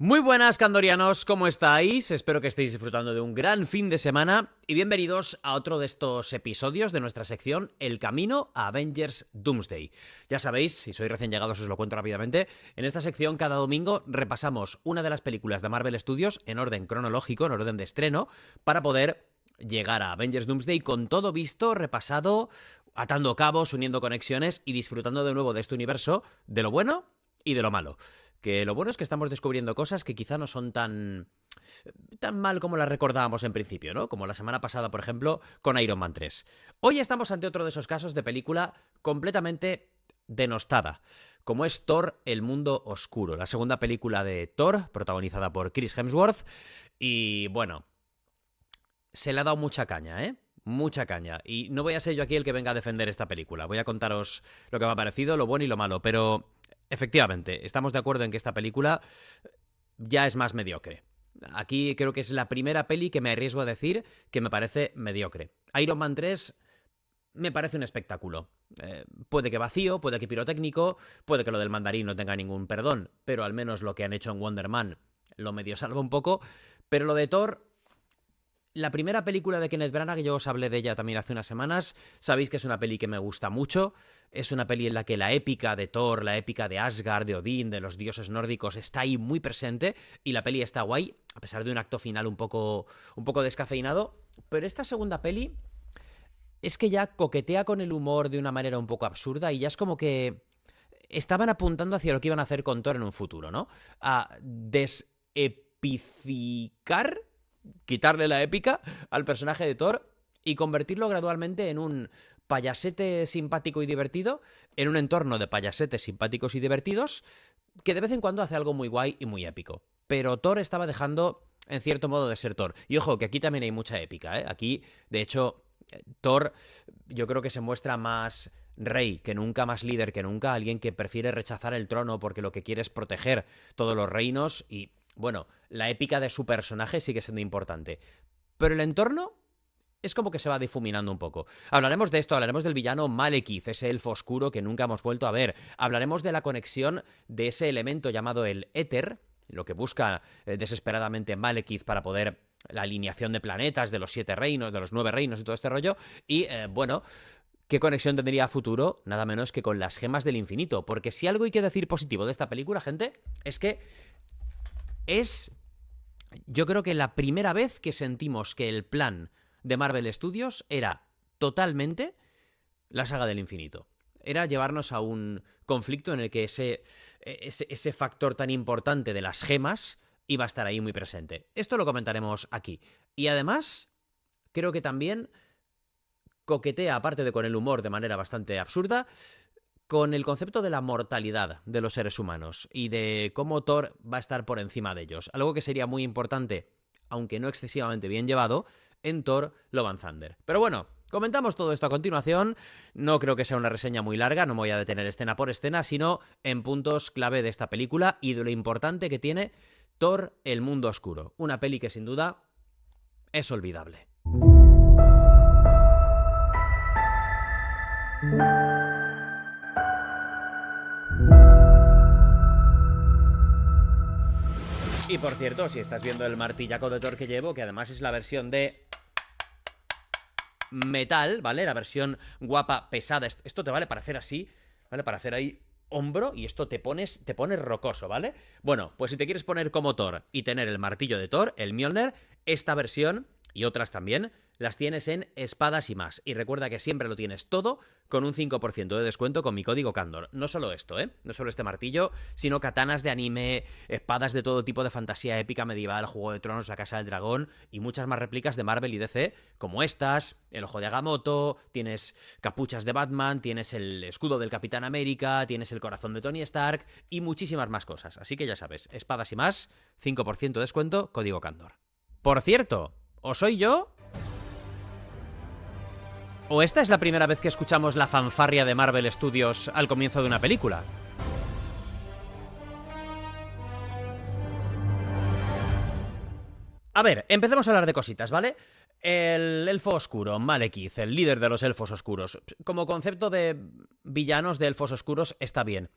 Muy buenas, candorianos, ¿cómo estáis? Espero que estéis disfrutando de un gran fin de semana y bienvenidos a otro de estos episodios de nuestra sección El Camino a Avengers Doomsday. Ya sabéis, si sois recién llegados os lo cuento rápidamente, en esta sección cada domingo repasamos una de las películas de Marvel Studios en orden cronológico, en orden de estreno, para poder llegar a Avengers Doomsday con todo visto, repasado, atando cabos, uniendo conexiones y disfrutando de nuevo de este universo, de lo bueno y de lo malo. Que lo bueno es que estamos descubriendo cosas que quizá no son tan mal como las recordábamos en principio, ¿no? Como la semana pasada, por ejemplo, con Iron Man 3. Hoy estamos ante otro de esos casos de película completamente denostada, como es Thor, El Mundo Oscuro, la segunda película de Thor, protagonizada por Chris Hemsworth, y bueno, se le ha dado mucha caña, ¿eh? Mucha caña. Y no voy a ser yo aquí el que venga a defender esta película. Voy a contaros lo que me ha parecido, lo bueno y lo malo, pero efectivamente, estamos de acuerdo en que esta película ya es más mediocre. Aquí creo que es la primera peli que me arriesgo a decir que me parece mediocre. Iron Man 3 me parece un espectáculo. Puede que vacío, puede que pirotécnico, puede que lo del mandarín no tenga ningún perdón, pero al menos lo que han hecho en Wonder Man lo medio salva un poco. Pero lo de Thor, la primera película de Kenneth Branagh, yo os hablé de ella también hace unas semanas, sabéis que es una peli que me gusta mucho, es una peli en la que la épica de Thor, la épica de Asgard, de Odín, de los dioses nórdicos está ahí muy presente y la peli está guay, a pesar de un acto final un poco descafeinado, pero esta segunda peli es que ya coquetea con el humor de una manera un poco absurda y ya es como que estaban apuntando hacia lo que iban a hacer con Thor en un futuro, ¿no? A desepicicar, quitarle la épica al personaje de Thor y convertirlo gradualmente en un payasete simpático y divertido, en un entorno de payasetes simpáticos y divertidos, que de vez en cuando hace algo muy guay y muy épico. Pero Thor estaba dejando, en cierto modo, de ser Thor. Y ojo, que aquí también hay mucha épica, ¿eh? Aquí, de hecho, Thor yo creo que se muestra más rey que nunca, más líder que nunca, alguien que prefiere rechazar el trono porque lo que quiere es proteger todos los reinos y bueno, la épica de su personaje sigue siendo importante. Pero el entorno es como que se va difuminando un poco. Hablaremos de esto, hablaremos del villano Malekith, ese elfo oscuro que nunca hemos vuelto a ver. Hablaremos de la conexión de ese elemento llamado el éter, lo que busca desesperadamente Malekith para poder la alineación de planetas, de los 7 reinos, de los 9 reinos y todo este rollo. Y bueno, ¿qué conexión tendría a futuro? Nada menos que con las gemas del infinito. Porque si algo hay que decir positivo de esta película, gente, es que yo creo que la primera vez que sentimos que el plan de Marvel Studios era totalmente la saga del infinito. Era llevarnos a un conflicto en el que ese factor tan importante de las gemas iba a estar ahí muy presente. Esto lo comentaremos aquí. Y además, creo que también coquetea, aparte de con el humor de manera bastante absurda, con el concepto de la mortalidad de los seres humanos y de cómo Thor va a estar por encima de ellos. Algo que sería muy importante, aunque no excesivamente bien llevado, en Thor Love and Thunder. Pero bueno, comentamos todo esto a continuación. No creo que sea una reseña muy larga, no me voy a detener escena por escena, sino en puntos clave de esta película y de lo importante que tiene Thor El Mundo Oscuro. Una peli que sin duda es olvidable. Y por cierto, si estás viendo el martillaco de Thor que llevo, que además es la versión de metal, ¿vale? La versión guapa, pesada. Esto te vale para hacer así, ¿vale? Para hacer ahí hombro y esto te pones rocoso, ¿vale? Bueno, pues si te quieres poner como Thor y tener el martillo de Thor, el Mjolnir, esta versión y otras también las tienes en Espadas y Más. Y recuerda que siempre lo tienes todo con un 5% de descuento con mi código Candor. No solo esto, no solo este martillo, sino katanas de anime, espadas de todo tipo de fantasía épica medieval, Juego de Tronos, La Casa del Dragón y muchas más réplicas de Marvel y DC, como estas, el ojo de Agamotto, tienes capuchas de Batman, tienes el escudo del Capitán América, tienes el corazón de Tony Stark y muchísimas más cosas. Así que ya sabes, Espadas y Más, 5% de descuento, código Candor. Por cierto, ¿o soy yo? ¿O esta es la primera vez que escuchamos la fanfarria de Marvel Studios al comienzo de una película? A ver, empecemos a hablar de cositas, ¿vale? El elfo oscuro, Malekith, el líder de los elfos oscuros. Como concepto de villanos de elfos oscuros está bien.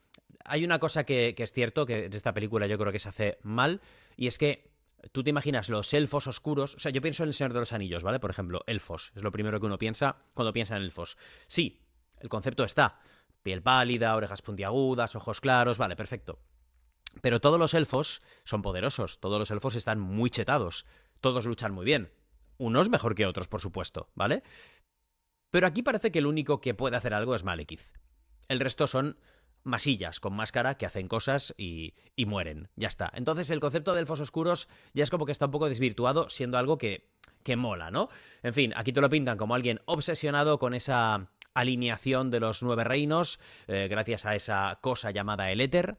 Hay una cosa que es cierto, que en esta película yo creo que se hace mal, y es que tú te imaginas los elfos oscuros. O sea, yo pienso en El Señor de los Anillos, ¿vale? Por ejemplo, elfos. Es lo primero que uno piensa cuando piensa en elfos. Sí, el concepto está. Piel pálida, orejas puntiagudas, ojos claros, vale, perfecto. Pero todos los elfos son poderosos, todos los elfos están muy chetados, todos luchan muy bien. Unos mejor que otros, por supuesto, ¿vale? Pero aquí parece que el único que puede hacer algo es Malekith. El resto son masillas con máscara que hacen cosas y mueren. Ya está. Entonces el concepto de elfos oscuros ya es como que está un poco desvirtuado, siendo algo que mola, ¿no? En fin, aquí te lo pintan como alguien obsesionado con esa alineación de los 9 reinos, gracias a esa cosa llamada el éter.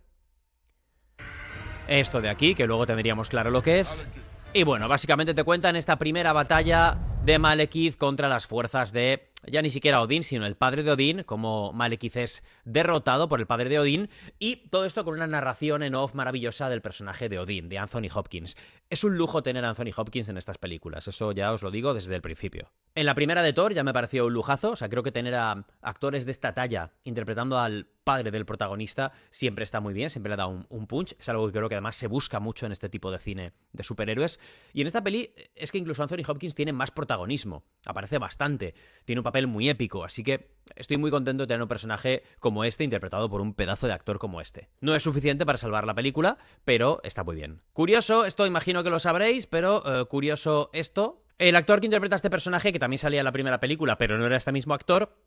Esto de aquí, que luego tendríamos claro lo que es. Y bueno, básicamente te cuentan esta primera batalla de Malekith contra las fuerzas de, ya ni siquiera Odín, sino el padre de Odín, como Malekith es derrotado por el padre de Odín, y todo esto con una narración en off maravillosa del personaje de Odín, de Anthony Hopkins. Es un lujo tener a Anthony Hopkins en estas películas, eso ya os lo digo desde el principio. En la primera de Thor ya me pareció un lujazo, o sea, creo que tener a actores de esta talla interpretando al padre del protagonista siempre está muy bien, siempre le da un punch, es algo que creo que además se busca mucho en este tipo de cine de superhéroes, y en esta peli es que incluso Anthony Hopkins tiene más protagonismo, aparece bastante, tiene un papel muy épico, así que estoy muy contento de tener un personaje como este interpretado por un pedazo de actor como este. No es suficiente para salvar la película, pero está muy bien. Curioso, esto imagino que lo sabréis, pero curioso esto. El actor que interpreta a este personaje, que también salía en la primera película, pero no era este mismo actor,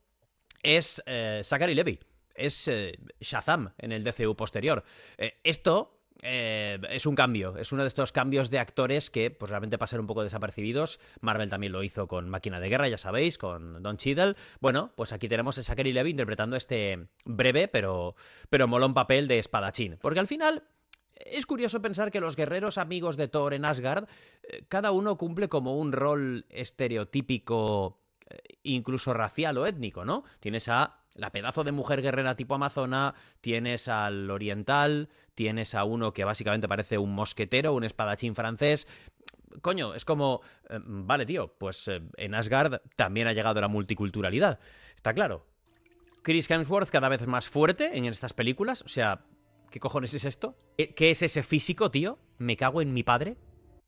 es Zachary Levi. Es Shazam en el DCU posterior. Esto es un cambio, es uno de estos cambios de actores que pues realmente pasan un poco desapercibidos. Marvel también lo hizo con Máquina de Guerra, ya sabéis, con Don Cheadle. Bueno, pues aquí tenemos a Zachary Levi interpretando este breve pero molón papel de espadachín. Porque al final es curioso pensar que los guerreros amigos de Thor en Asgard, cada uno cumple como un rol estereotípico, incluso racial o étnico, ¿no? Tienes a la pedazo de mujer guerrera tipo amazona, tienes al oriental, tienes a uno que básicamente parece un mosquetero, un espadachín francés. Coño, es como, vale, tío, pues en Asgard también ha llegado la multiculturalidad, está claro. Chris Hemsworth cada vez más fuerte en estas películas, o sea, ¿qué cojones es esto? ¿Qué es ese físico, tío? Me cago en mi padre.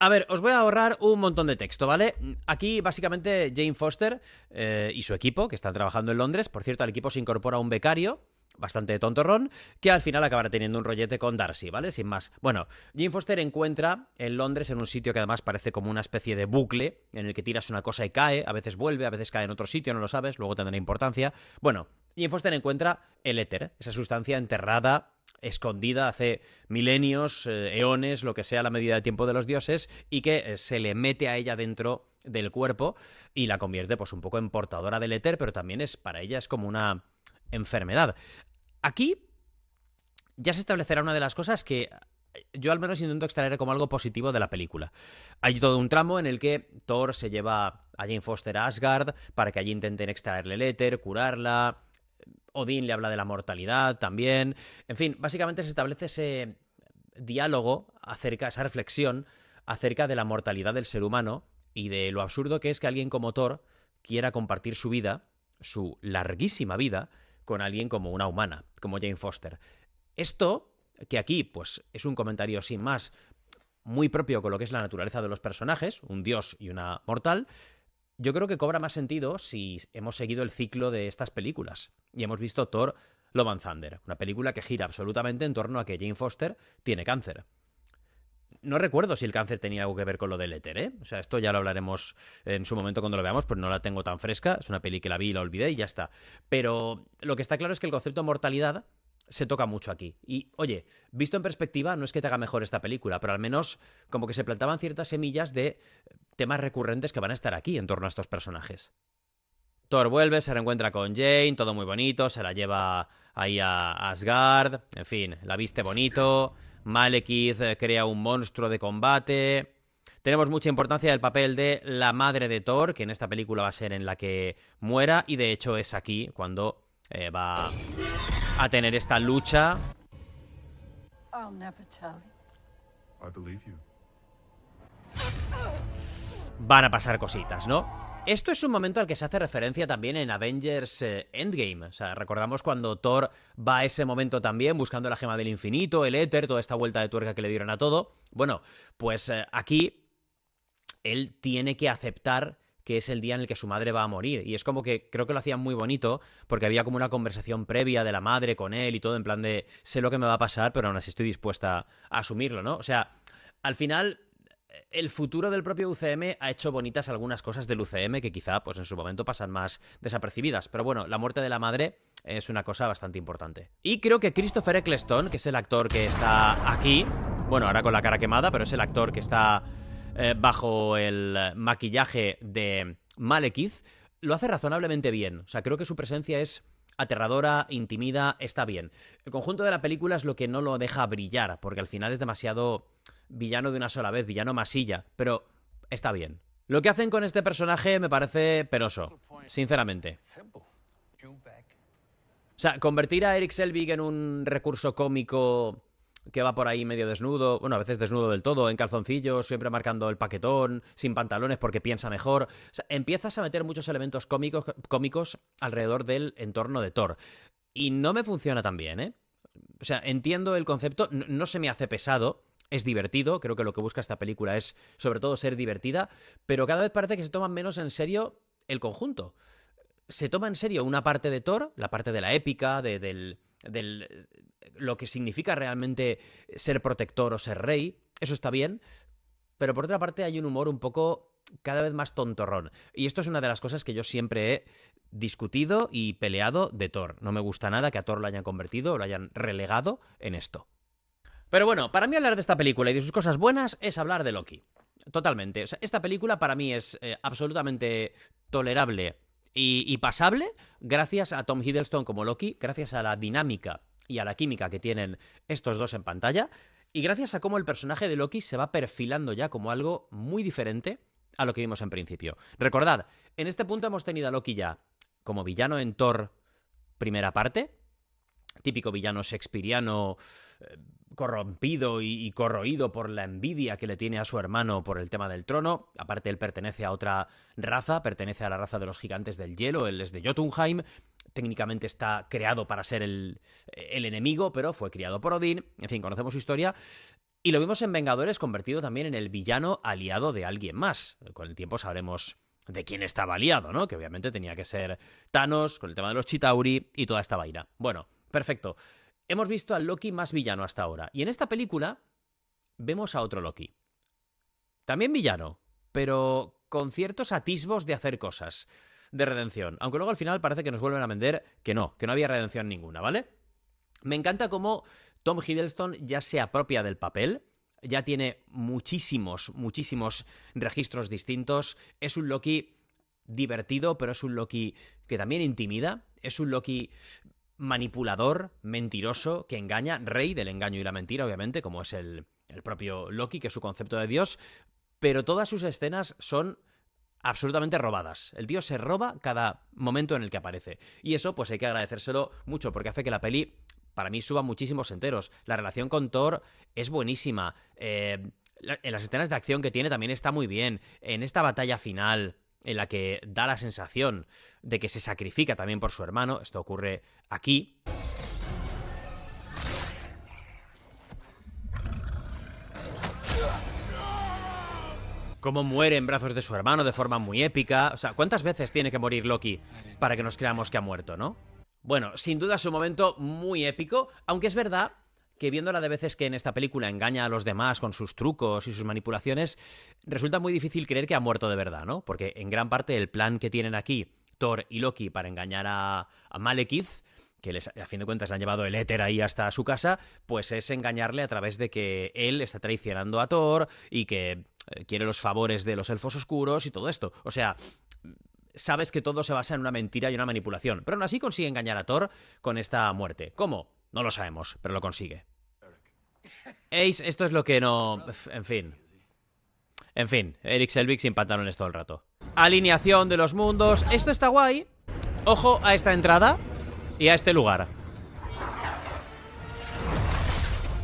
A ver, os voy a ahorrar un montón de texto, ¿vale? Aquí, básicamente, Jane Foster y su equipo, que están trabajando en Londres, por cierto, al equipo se incorpora un becario, bastante tontorrón, que al final acabará teniendo un rollete con Darcy, ¿vale? Sin más. Bueno, Jane Foster encuentra en Londres, en un sitio que además parece como una especie de bucle, en el que tiras una cosa y cae, a veces vuelve, a veces cae en otro sitio, no lo sabes, luego tendrá importancia. Bueno, Jane Foster encuentra el éter, esa sustancia enterrada, escondida hace milenios, eones, lo que sea, la medida de tiempo de los dioses, y que se le mete a ella dentro del cuerpo y la convierte pues un poco en portadora del éter, pero también para ella es como una enfermedad. Aquí ya se establecerá una de las cosas que yo al menos intento extraer como algo positivo de la película. Hay todo un tramo en el que Thor se lleva a Jane Foster a Asgard para que allí intenten extraerle el éter, curarla. Odín le habla de la mortalidad también. En fin, básicamente se establece ese diálogo acerca, esa reflexión acerca de la mortalidad del ser humano y de lo absurdo que es que alguien como Thor quiera compartir su vida, su larguísima vida, con alguien como una humana, como Jane Foster. Esto, que aquí, pues, es un comentario sin más, muy propio con lo que es la naturaleza de los personajes, un dios y una mortal, yo creo que cobra más sentido si hemos seguido el ciclo de estas películas y hemos visto Thor Love and Thunder, una película que gira absolutamente en torno a que Jane Foster tiene cáncer. No recuerdo si el cáncer tenía algo que ver con lo del éter, ¿eh? O sea, esto ya lo hablaremos en su momento cuando lo veamos, pero no la tengo tan fresca. Es una peli que la vi y la olvidé y ya está. Pero lo que está claro es que el concepto de mortalidad se toca mucho aquí. Y, oye, visto en perspectiva, no es que te haga mejor esta película, pero al menos como que se plantaban ciertas semillas de temas recurrentes que van a estar aquí en torno a estos personajes. Thor vuelve, se reencuentra con Jane, todo muy bonito, se la lleva ahí a Asgard, en fin, la viste bonito. Malekith crea un monstruo de combate. Tenemos mucha importancia del papel de la madre de Thor, que en esta película va a ser en la que muera, y de hecho es aquí cuando va a tener esta lucha. I'll never tell you. I believe you. van a pasar cositas, ¿no? Esto es un momento al que se hace referencia también en Avengers Endgame. O sea, recordamos cuando Thor va a ese momento también buscando la gema del infinito, el éter, toda esta vuelta de tuerca que le dieron a todo. Bueno, pues aquí él tiene que aceptar que es el día en el que su madre va a morir. Y es como que creo que lo hacían muy bonito, porque había como una conversación previa de la madre con él y todo, en plan de sé lo que me va a pasar, pero aún así estoy dispuesta a asumirlo, ¿no? O sea, al final el futuro del propio UCM ha hecho bonitas algunas cosas del UCM que quizá pues en su momento pasan más desapercibidas. Pero bueno, la muerte de la madre es una cosa bastante importante. Y creo que Christopher Eccleston, que es el actor que está aquí, bueno, ahora con la cara quemada, pero es el actor que está bajo el maquillaje de Malekith, lo hace razonablemente bien. O sea, creo que su presencia es aterradora, intimida, está bien. El conjunto de la película es lo que no lo deja brillar, porque al final es demasiado villano de una sola vez, villano masilla, pero está bien. Lo que hacen con este personaje me parece penoso, sinceramente. O sea, convertir a Erik Selvig en un recurso cómico que va por ahí medio desnudo, bueno, a veces desnudo del todo, en calzoncillos, siempre marcando el paquetón, sin pantalones porque piensa mejor. O sea, empiezas a meter muchos elementos cómicos alrededor del entorno de Thor. Y no me funciona tan bien, ¿eh? O sea, entiendo el concepto, no se me hace pesado, es divertido, creo que lo que busca esta película es sobre todo ser divertida, pero cada vez parece que se toma menos en serio el conjunto. Se toma en serio una parte de Thor, la parte de la épica, del lo que significa realmente ser protector o ser rey, eso está bien, pero por otra parte hay un humor un poco cada vez más tontorrón. Y esto es una de las cosas que yo siempre he discutido y peleado de Thor. No me gusta nada que a Thor lo hayan convertido o lo hayan relegado en esto. Pero bueno, para mí hablar de esta película y de sus cosas buenas es hablar de Loki. Totalmente. O sea, esta película para mí es absolutamente tolerable y pasable gracias a Tom Hiddleston como Loki, gracias a la dinámica y a la química que tienen estos dos en pantalla, y gracias a cómo el personaje de Loki se va perfilando ya como algo muy diferente a lo que vimos en principio. Recordad, en este punto hemos tenido a Loki ya como villano en Thor primera parte, típico villano shakespeariano, corrompido y corroído por la envidia que le tiene a su hermano por el tema del trono. Aparte, él pertenece a otra raza, pertenece a la raza de los gigantes del hielo, él es de Jotunheim, técnicamente está creado para ser el enemigo, pero fue criado por Odín. En fin, conocemos su historia. Y lo vimos en Vengadores convertido también en el villano aliado de alguien más. Con el tiempo sabremos de quién estaba aliado, ¿no? Que obviamente tenía que ser Thanos, con el tema de los Chitauri y toda esta vaina. Bueno, perfecto. Hemos visto al Loki más villano hasta ahora. Y en esta película vemos a otro Loki. También villano, pero con ciertos atisbos de hacer cosas, de redención. Aunque luego al final parece que nos vuelven a vender que no había redención ninguna, ¿vale? Me encanta cómo Tom Hiddleston ya se apropia del papel, ya tiene muchísimos registros distintos. Es un Loki divertido, pero es un Loki que también intimida. Es un Loki manipulador, mentiroso, que engaña, rey del engaño y la mentira, obviamente, como es el propio Loki, que es su concepto de Dios, pero todas sus escenas son absolutamente robadas. El tío se roba cada momento en el que aparece. Y eso, pues hay que agradecérselo mucho, porque hace que la peli, para mí, suba muchísimos enteros. La relación con Thor es buenísima. En las escenas de acción que tiene también está muy bien. En esta batalla final, en la que da la sensación de que se sacrifica también por su hermano, esto ocurre aquí. Cómo muere en brazos de su hermano de forma muy épica. O sea, ¿cuántas veces tiene que morir Loki para que nos creamos que ha muerto, no? Bueno, sin duda es un momento muy épico, aunque es verdad que viéndola de veces que en esta película engaña a los demás con sus trucos y sus manipulaciones, resulta muy difícil creer que ha muerto de verdad, ¿no? Porque en gran parte el plan que tienen aquí Thor y Loki para engañar a Malekith, que a fin de cuentas le han llevado el éter ahí hasta su casa, pues es engañarle a través de que él está traicionando a Thor y que quiere los favores de los elfos oscuros y todo esto. O sea, sabes que todo se basa en una mentira y una manipulación, pero aún así consigue engañar a Thor con esta muerte. ¿Cómo? No lo sabemos, pero lo consigue. Ace, esto es lo que no... En fin, Erik Selvig sin pantalones todo el rato. Alineación de los mundos. Esto está guay. Ojo a esta entrada y a este lugar.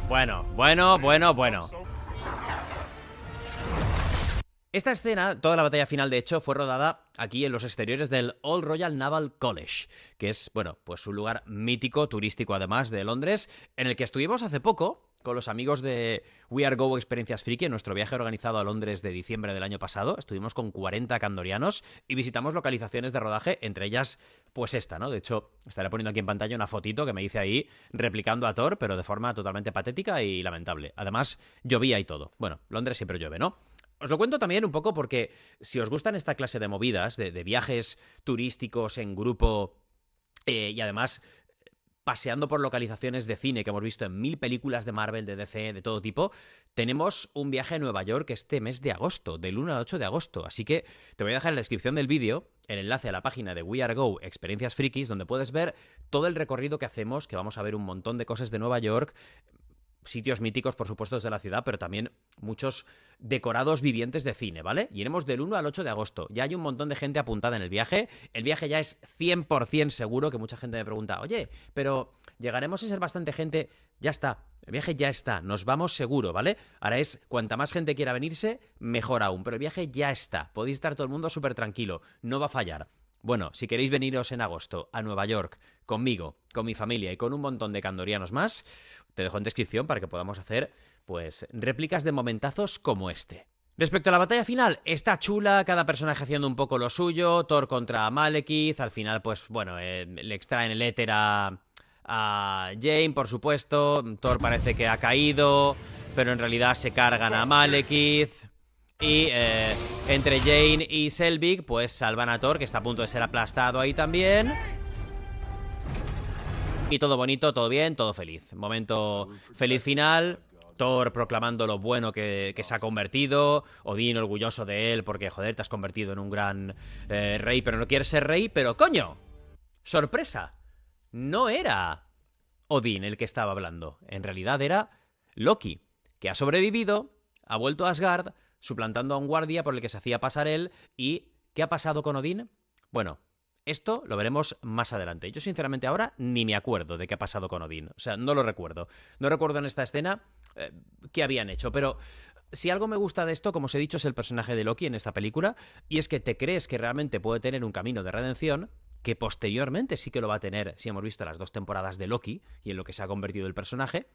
Bueno. Esta escena, toda la batalla final, de hecho, fue rodada aquí en los exteriores del Old Royal Naval College, que es, bueno, pues un lugar mítico, turístico además, de Londres, en el que estuvimos hace poco con los amigos de We Are Go Experiencias Friki en nuestro viaje organizado a Londres de diciembre del año pasado. Estuvimos con 40 candorianos y visitamos localizaciones de rodaje, entre ellas, pues esta, ¿no? De hecho, estaré poniendo aquí en pantalla una fotito que me hice ahí replicando a Thor, pero de forma totalmente patética y lamentable. Además, llovía y todo. Bueno, Londres siempre llueve, ¿no? Os lo cuento también un poco porque si os gustan esta clase de movidas, de viajes turísticos en grupo y además paseando por localizaciones de cine que hemos visto en 1000 películas de Marvel, de DC, de todo tipo, tenemos un viaje a Nueva York este mes de agosto, del 1 al 8 de agosto. Así que te voy a dejar en la descripción del vídeo el enlace a la página de We Are Go Experiencias Frikis, donde puedes ver todo el recorrido que hacemos, que vamos a ver un montón de cosas de Nueva York, sitios míticos, por supuesto, de la ciudad, pero también muchos decorados vivientes de cine, ¿vale? Y iremos del 1 al 8 de agosto. Ya hay un montón de gente apuntada en el viaje. El viaje ya es 100% seguro, que mucha gente me pregunta, oye, pero ¿llegaremos a ser bastante gente? Ya está, el viaje ya está, nos vamos seguro, ¿vale? Ahora es, cuanta más gente quiera venirse, mejor aún, pero el viaje ya está. Podéis estar todo el mundo súper tranquilo, no va a fallar. Bueno, si queréis veniros en agosto a Nueva York conmigo, con mi familia y con un montón de candorianos más, te dejo en descripción para que podamos hacer, pues, réplicas de momentazos como este. Respecto a la batalla final, está chula, cada personaje haciendo un poco lo suyo, Thor contra Malekith, al final, pues, bueno, le extraen el éter a Jane, por supuesto, Thor parece que ha caído, pero en realidad se cargan a Malekith. Y entre Jane y Selvig, pues salvan a Thor, que está a punto de ser aplastado ahí también. Y todo bonito, todo bien, todo feliz. Momento feliz final. Thor proclamando lo bueno que se ha convertido. Odín orgulloso de él porque, joder, te has convertido en un gran rey, pero no quieres ser rey. Pero, coño, sorpresa, no era Odín el que estaba hablando. En realidad era Loki, que ha sobrevivido, ha vuelto a Asgard, suplantando a un guardia por el que se hacía pasar él. ¿Y qué ha pasado con Odín? Bueno, esto lo veremos más adelante. Yo sinceramente ahora ni me acuerdo de qué ha pasado con Odín. O sea, no lo recuerdo. No recuerdo en esta escena qué habían hecho, pero si algo me gusta de esto, como os he dicho, es el personaje de Loki en esta película, y es que te crees que realmente puede tener un camino de redención, que posteriormente sí que lo va a tener si hemos visto las 2 temporadas de Loki y en lo que se ha convertido el personaje,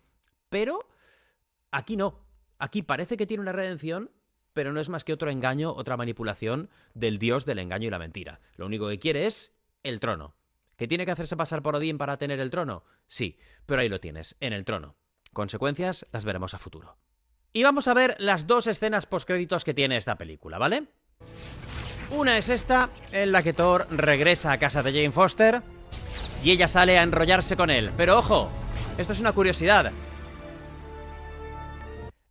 pero aquí no. Aquí parece que tiene una redención, pero no es más que otro engaño, otra manipulación del dios del engaño y la mentira. Lo único que quiere es el trono. ¿Que tiene que hacerse pasar por Odín para tener el trono? Sí, pero ahí lo tienes, en el trono. Consecuencias las veremos a futuro. Y vamos a ver las 2 escenas postcréditos que tiene esta película, ¿vale? Una es esta, en la que Thor regresa a casa de Jane Foster y ella sale a enrollarse con él. Pero ojo, esto es una curiosidad.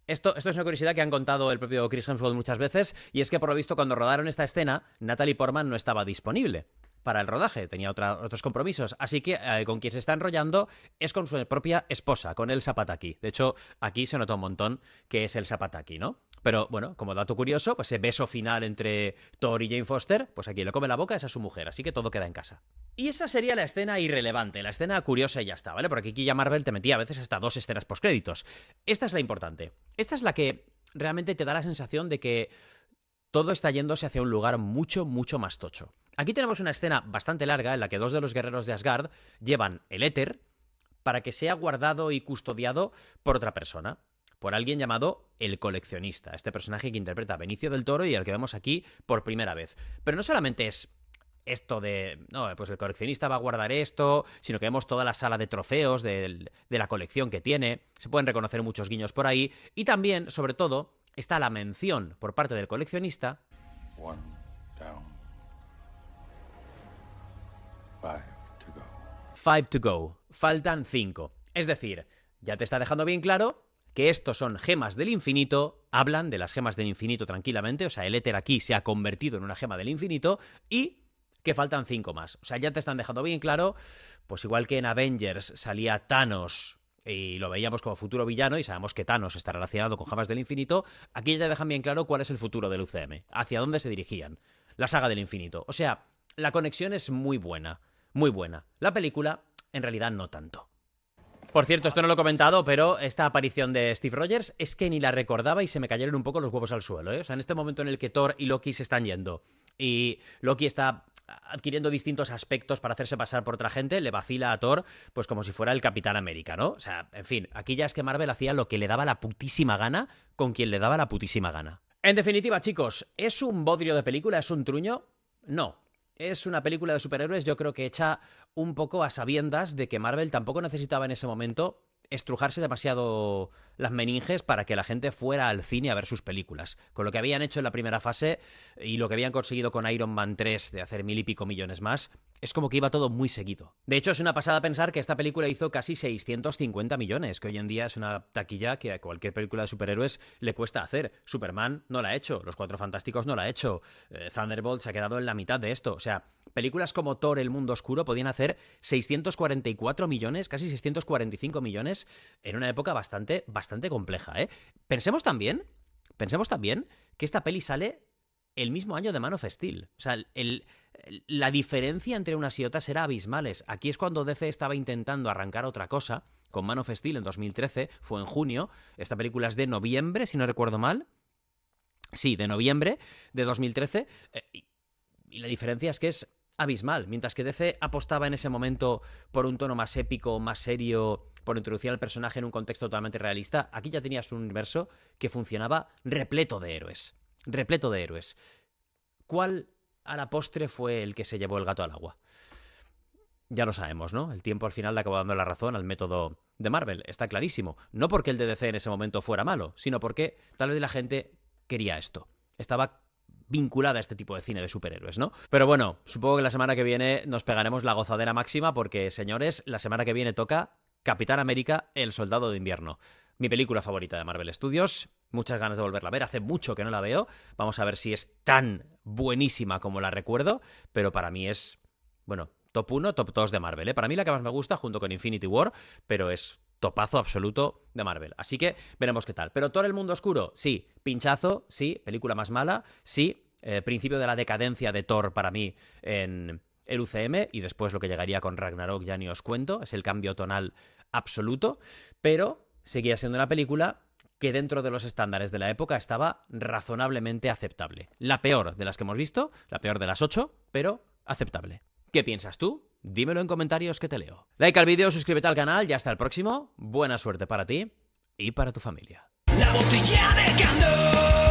Esto es una curiosidad que han contado el propio Chris Hemsworth muchas veces, y es que por lo visto cuando rodaron esta escena, Natalie Portman no estaba disponible para el rodaje, tenía otros compromisos, así que con quien se está enrollando es con su propia esposa, con Elsa Pataky. De hecho, aquí se nota un montón que es Elsa Pataky, ¿no? Pero bueno, como dato curioso, pues ese beso final entre Thor y Jane Foster, pues aquí le come la boca, esa es su mujer, así que todo queda en casa. Y esa sería la escena irrelevante, la escena curiosa y ya está, ¿vale? Porque aquí ya Marvel te metía a veces hasta 2 escenas postcréditos. Esta es la importante. Esta es la que realmente te da la sensación de que todo está yéndose hacia un lugar mucho, mucho más tocho. Aquí tenemos una escena bastante larga en la que 2 de los guerreros de Asgard llevan el éter para que sea guardado y custodiado por otra persona, por alguien llamado el Coleccionista, este personaje que interpreta a Benicio del Toro y al que vemos aquí por primera vez. Pero no solamente es esto de, no, pues el coleccionista va a guardar esto, sino que vemos toda la sala de trofeos de la colección que tiene, se pueden reconocer muchos guiños por ahí, y también, sobre todo, está la mención por parte del coleccionista. 1 down. 5 to go. 5 to go. Faltan 5. Es decir, ya te está dejando bien claro que estos son gemas del infinito, hablan de las gemas del infinito tranquilamente, o sea, el éter aquí se ha convertido en una gema del infinito, y que faltan 5 más. O sea, ya te están dejando bien claro, pues igual que en Avengers salía Thanos y lo veíamos como futuro villano y sabemos que Thanos está relacionado con gemas del infinito, aquí ya te dejan bien claro cuál es el futuro del UCM, hacia dónde se dirigían, la saga del infinito. O sea, la conexión es muy buena, muy buena. La película, en realidad, no tanto. Por cierto, esto no lo he comentado, pero esta aparición de Steve Rogers es que ni la recordaba y se me cayeron un poco los huevos al suelo, ¿eh? O sea, en este momento en el que Thor y Loki se están yendo y Loki está adquiriendo distintos aspectos para hacerse pasar por otra gente, le vacila a Thor pues como si fuera el Capitán América, ¿no? O sea, en fin, aquí ya es que Marvel hacía lo que le daba la putísima gana con quien le daba la putísima gana. En definitiva, chicos, ¿es un bodrio de película? ¿Es un truño? No. Es una película de superhéroes, yo creo que hecha un poco a sabiendas de que Marvel tampoco necesitaba en ese momento estrujarse demasiado las meninges para que la gente fuera al cine a ver sus películas. Con lo que habían hecho en la primera fase y lo que habían conseguido con Iron Man 3 de hacer 1000 y pico millones más, es como que iba todo muy seguido. De hecho, es una pasada pensar que esta película hizo casi 650 millones, que hoy en día es una taquilla que a cualquier película de superhéroes le cuesta hacer. Superman no la ha hecho, Los Cuatro Fantásticos no la ha hecho, Thunderbolt se ha quedado en la mitad de esto. O sea, películas como Thor, El Mundo Oscuro podían hacer 644 millones, casi 645 millones en una época bastante compleja, ¿eh? Pensemos también que esta peli sale el mismo año de Man of Steel. O sea, la diferencia entre unas y otras era abismales. Aquí es cuando DC estaba intentando arrancar otra cosa, con Man of Steel en 2013, fue en junio, esta película es de noviembre, si no recuerdo mal. Sí, de noviembre de 2013, y la diferencia es que es abismal. Mientras que DC apostaba en ese momento por un tono más épico, más serio, por introducir al personaje en un contexto totalmente realista, aquí ya tenías un universo que funcionaba repleto de héroes. Repleto de héroes. ¿Cuál a la postre fue el que se llevó el gato al agua? Ya lo sabemos, ¿no? El tiempo al final le acabó dando la razón al método de Marvel, está clarísimo. No porque el de DC en ese momento fuera malo, sino porque tal vez la gente quería esto. Estaba vinculada a este tipo de cine de superhéroes, ¿no? Pero bueno, supongo que la semana que viene nos pegaremos la gozadera máxima porque, señores, la semana que viene toca Capitán América, el Soldado de Invierno. Mi película favorita de Marvel Studios. Muchas ganas de volverla a ver. Hace mucho que no la veo. Vamos a ver si es tan buenísima como la recuerdo. Pero para mí es, bueno, top 1, top 2 de Marvel, ¿eh? Para mí la que más me gusta, junto con Infinity War, pero es topazo absoluto de Marvel. Así que veremos qué tal. Pero Thor, El Mundo Oscuro, sí. Pinchazo, sí. Película más mala, sí. Principio de la decadencia de Thor para mí en el UCM, y después lo que llegaría con Ragnarok ya ni os cuento, es el cambio tonal absoluto, pero seguía siendo una película que dentro de los estándares de la época estaba razonablemente aceptable. La peor de las que hemos visto, la peor de las 8, pero aceptable. ¿Qué piensas tú? Dímelo en comentarios que te leo. Like al vídeo, suscríbete al canal y hasta el próximo. Buena suerte para ti y para tu familia. La botella de Candor.